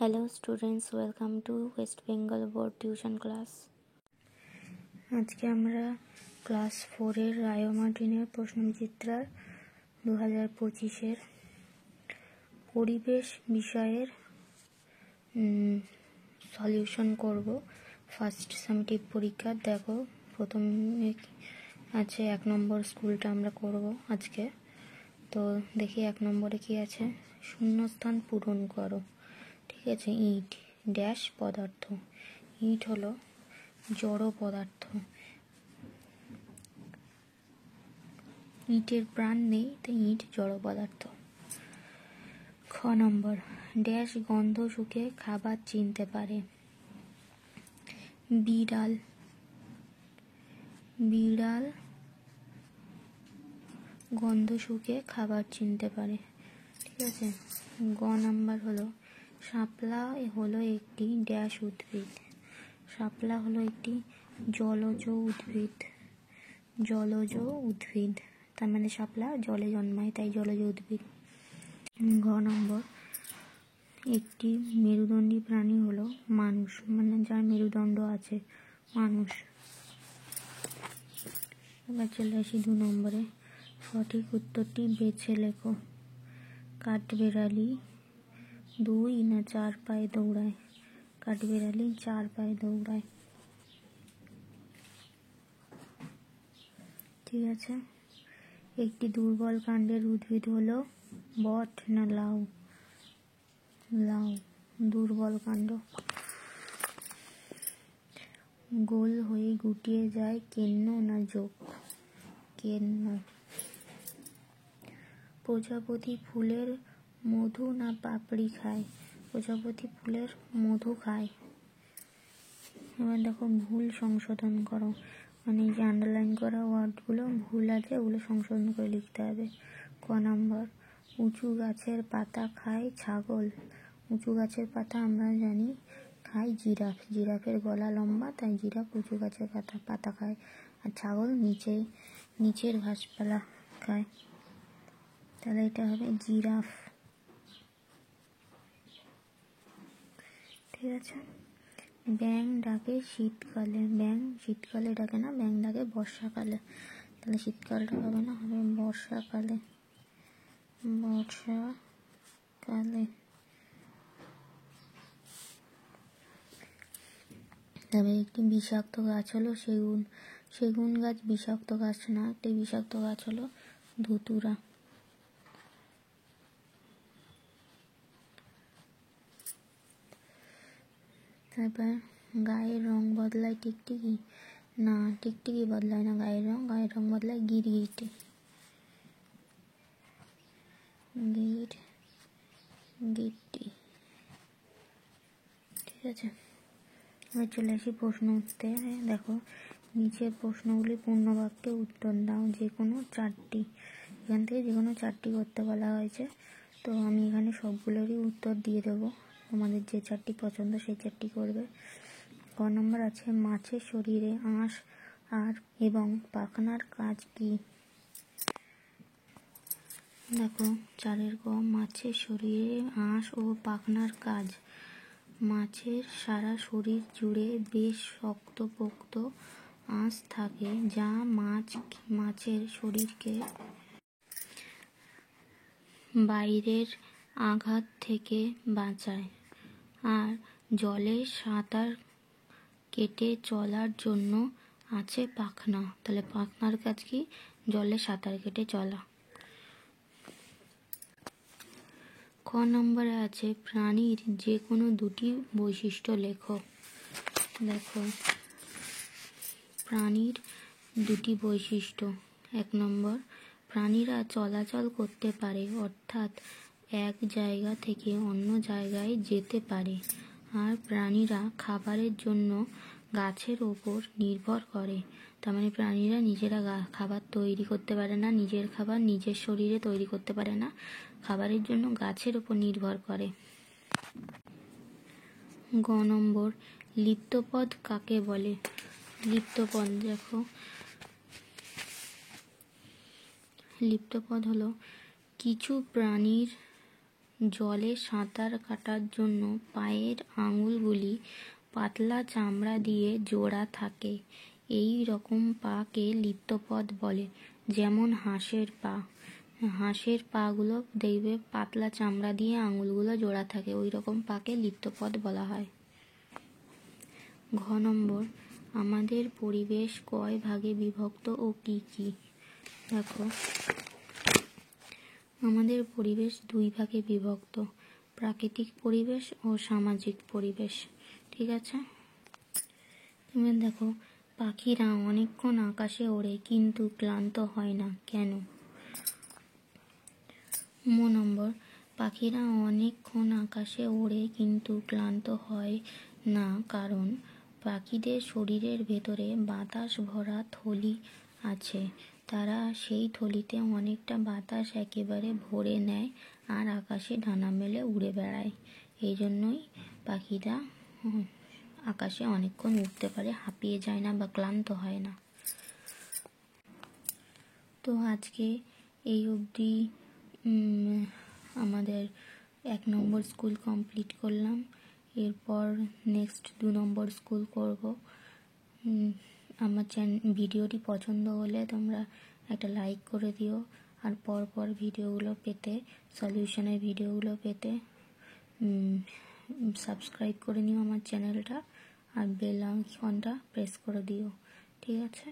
Hello students, welcome to West Bengal Board Tuition class. আজকে আমরা class 4-এর রায় মার্টিনের প্রশ্নবিচিত্রার 2025-এর পরিবেশ বিষয়ের সলিউশন করব। ফার্স্ট সামেটিভ পরীক্ষা। দেখো, প্রথমে আছে 1 নম্বর স্কুলটা আমরা করব আজকে। তো দেখি 1 নম্বরে কি আছে। শূন্যস্থান পূরণ করো। ঠিক আছে। ইট ড্যাশ পদার্থ। ইট হলো জড় পদার্থ। ইটের প্রাণ নেই, তাই ইট জড় পদার্থ। খ নম্বর, ড্যাশ গন্ধ শুকে খাবার চিনতে পারে। বিড়াল। বিড়াল গন্ধ শুকে খাবার চিনতে পারে। ঠিক আছে। গ নাম্বার হলো শাপলা হলো একটি ড্যাশ উদ্ভিদ। শাপলা হলো একটি জলজ উদ্ভিদ। জলজ উদ্ভিদ, তার মানে শাপলা জলে জন্মায়, তাই জলজ উদ্ভিদ। ঘ নম্বর, একটি মেরুদণ্ডী প্রাণী হলো মানুষ, মানে যার মেরুদণ্ড আছে, মানুষ। এবার চলে আসি 2 নম্বরে। সঠিক উত্তরটি বেছে লেখো। কাঠবেড়ালি 2 না 4 পায়ে দৌড়ায়। কাঠবেড়ালি 4 পায়ে দৌড়ায়। ঠিক আছে। একটি দুর্বল কাণ্ডের উদ্ভিদ হলো বট না লাউ। লাউ দুর্বল কাণ্ড। গোল হয়ে গুটিয়ে যায় কেন্ন না যোগ। কেন্ন। প্রজাপতি ফুলের মধু না পাপড়ি খায়। প্রজাপতি ফুলের মধু খায়। এবার দেখো, ভুল সংশোধন করো, মানে যে আন্ডারলাইন করা ওয়ার্ডগুলো ভুল আছে ওগুলো সংশোধন করে লিখতে হবে। ক নম্বর, উঁচু গাছের পাতা খায় ছাগল। উঁচু গাছের পাতা আমরা জানি খায় জিরাফ। জিরাফের গলা লম্বা, তাই জিরাফ উঁচু গাছের পাতা খায়। আর ছাগল নিচের ঘাসপালা খায়, তাহলে এটা হবে জিরাফ। ঠিক আছে। ব্যাঙ ডাকে শীতকালে। ব্যাঙ শীতকালে ডাকে না, ব্যাঙ ডাকে বর্ষাকালে, তাহলে শীতকালটা হবে না, হবে বর্ষাকালে। বর্ষাকালে। তবে একটি বিষাক্ত গাছ হলো সেগুন। সেগুন গাছ বিষাক্ত গাছ না, একটি বিষাক্ত গাছ হলো ধুতুরা। তারপর গায়ের রং বদলায় টিকটিকি না, টিকটিকি বদলায় না গায়ের রং। গায়ের রং বদলায় গিরগিটি। গিরগিটি। ঠিক আছে। এবার চলে আসি প্রশ্ন উত্তরে। দেখো, নিচের প্রশ্নগুলি পূর্ণ বাক্যে উত্তর দাও, যে কোনো 4টি। এখান থেকে যে কোনো 4টি করতে বলা হয়েছে। তো আমি এখানে সবগুলোরই উত্তর দিয়ে দেবো, তোমাদের যে 4টি পছন্দ সেই 4টি করবে। ক নম্বর আছে, মাছের শরীরে আঁশ এবং পাখনার কাজ কি? দেখো 4-এর ক, মাছের শরীরে আঁশ ও পাখনার কাজ। মাছের সারা শরীর জুড়ে বেশ শক্তপোক্ত আঁশ থাকে, যা মাছের শরীরকে বাইরের আঘাত থেকে বাঁচায়। আর জলে সাঁতার কেটে চলার জন্য আছে পাখনা, তাহলে পাখনার কাজ কি? জলে সাঁতার কেটে চলা। খ নম্বরে আছে, প্রাণীর যে কোনো 2টি বৈশিষ্ট্য লেখো। দেখো, প্রাণীর 2টি বৈশিষ্ট্য। 1 নম্বর, প্রাণীরা চলাচল করতে পারে, অর্থাৎ এক জায়গা থেকে অন্য জায়গায় যেতে পারে। আর প্রাণীরা খাবারের জন্য গাছের ওপর নির্ভর করে, তার মানে প্রাণীরা নিজেরা খাবার তৈরি করতে পারে না, নিজের খাবার নিজের শরীরে তৈরি করতে পারে না, খাবারের জন্য গাছের ওপর নির্ভর করে। গ নম্বর, লিপ্তপদ কাকে বলে? লিপ্তপদ, দেখো, লিপ্তপদ হলো কিছু প্রাণীর জলে সাঁতার কাটার জন্য পায়ের আঙুলগুলি পাতলা চামড়া দিয়ে জোড়া থাকে। এই রকম পাকে লিপ্তপদ বলে। যেমন হাঁসের পা। হাঁসের পাগুলো দেখবে পাতলা চামড়া দিয়ে আঙুলগুলো জোড়া থাকে, ওই রকম পাকে লিপ্তপদ বলা হয়। ঘ নম্বর, আমাদের পরিবেশ কয় ভাগে বিভক্ত ও কি কি? দেখো, আমাদের পরিবেশ 2 ভাগে বিভক্ত, প্রাকৃতিক পরিবেশ ও সামাজিক পরিবেশ। ঠিক আছে, তুমি দেখো, পাখিরা অনেকক্ষণ আকাশে ওড়ে কিন্তু ক্লান্ত হয় না কেন? ম নম্বর, পাখিরা অনেকক্ষণ আকাশে ওড়ে কিন্তু ক্লান্ত হয় না কারণ পাখিদের শরীরের ভেতরে বাতাস ভরা থলি আছে। তারা সেই থলিতে অনেকটা বাতাস একেবারে ভরে নেয় আর আকাশে ডানা মেলে উড়ে বেড়ায়। এই জন্যই পাখিরা আকাশে অনেকক্ষণ উঠতে পারে, হাঁপিয়ে যায় না বা ক্লান্ত হয় না। তো আজকে এই অবধি আমাদের 1 নম্বর স্কুল কমপ্লিট করলাম। এরপর নেক্সট 2 নম্বর স্কুল করব। আমার ভিডিওটি পছন্দ হলে তোমরা একটা লাইক করে দিও, আর পরপর ভিডিওগুলো পেতে, সলিউশনের ভিডিওগুলো পেতে সাবস্ক্রাইব করে নিও আমার চ্যানেলটা, আর বেল আইকনটা প্রেস করে দিও। ঠিক আছে।